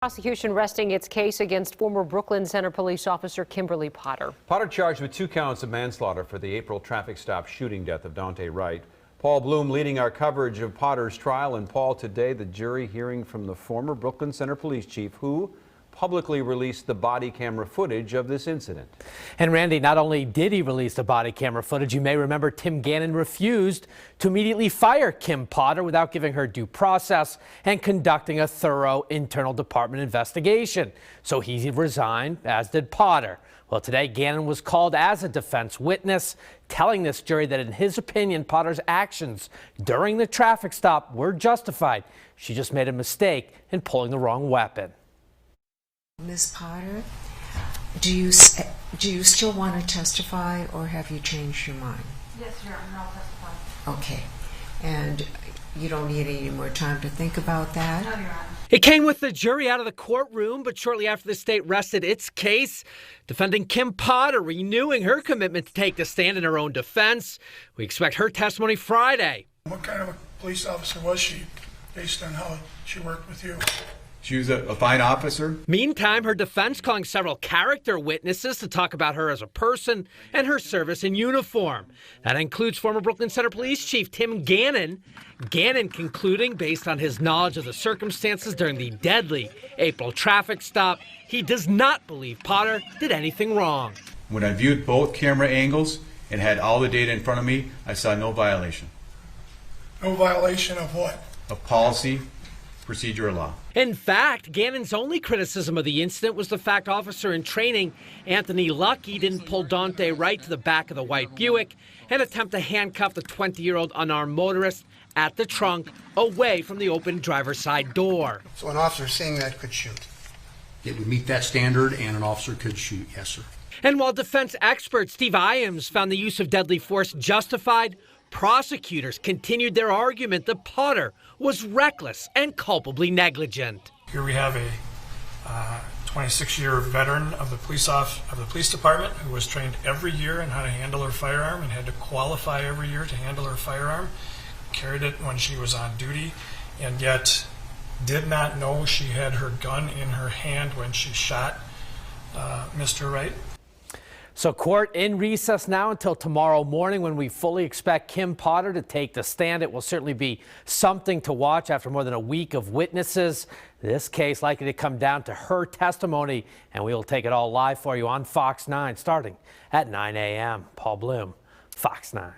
Prosecution resting its case against former Brooklyn Center police officer Kimberly Potter. Potter charged with 2 counts of manslaughter for the April traffic stop shooting death of Daunte Wright. Paul Bloom leading our coverage of Potter's trial. And Paul, today the jury hearing from the former Brooklyn Center police chief who publicly released the body camera footage of this incident. And Randy, not only did he release the body camera footage, you may remember Tim Gannon refused to immediately fire Kim Potter without giving her due process and conducting a thorough internal department investigation. So he resigned, as did Potter. Well, today Gannon was called as a defense witness, telling this jury that in his opinion, Potter's actions during the traffic stop were justified. She just made a mistake in pulling the wrong weapon. Ms. Potter, do you still want to testify, or have you changed your mind? Yes, Your Honor, I'll testify. Okay. And you don't need any more time to think about that? No, Your Honor. It came with the jury out of the courtroom, but shortly after the state rested its case, defendant Kim Potter renewing her commitment to take the stand in her own defense. We expect her testimony Friday. What kind of a police officer was she, based on how she worked with you? She was a fine officer. Meantime, her defense calling several character witnesses to talk about her as a person and her service in uniform. That includes former Brooklyn Center Police Chief Tim Gannon. Gannon concluding, based on his knowledge of the circumstances during the deadly April traffic stop, he does not believe Potter did anything wrong. When I viewed both camera angles and had all the data in front of me, I saw no violation. No violation of what? Of policy, procedure, or law. In fact, Gannon's only criticism of the incident was the fact officer in training, Anthony Lucky, didn't pull Daunte Wright to the back of the white Buick and attempt to handcuff the 20-year-old unarmed motorist at the trunk away from the open driver's side door. So an officer seeing that could shoot? It would meet that standard, and an officer could shoot, yes, sir. And while defense expert Steve Iams found the use of deadly force justified, prosecutors continued their argument that Potter was reckless and culpably negligent. Here we have a 26-year veteran of the police department who was trained every year in how to handle her firearm and had to qualify every year to handle her firearm, carried it when she was on duty, and yet did not know she had her gun in her hand when she shot Mr. Wright. So court in recess now until tomorrow morning, when we fully expect Kim Potter to take the stand. It will certainly be something to watch after more than a week of witnesses. This case likely to come down to her testimony, and we will take it all live for you on Fox 9 starting at 9 a.m. Paul Bloom, Fox 9.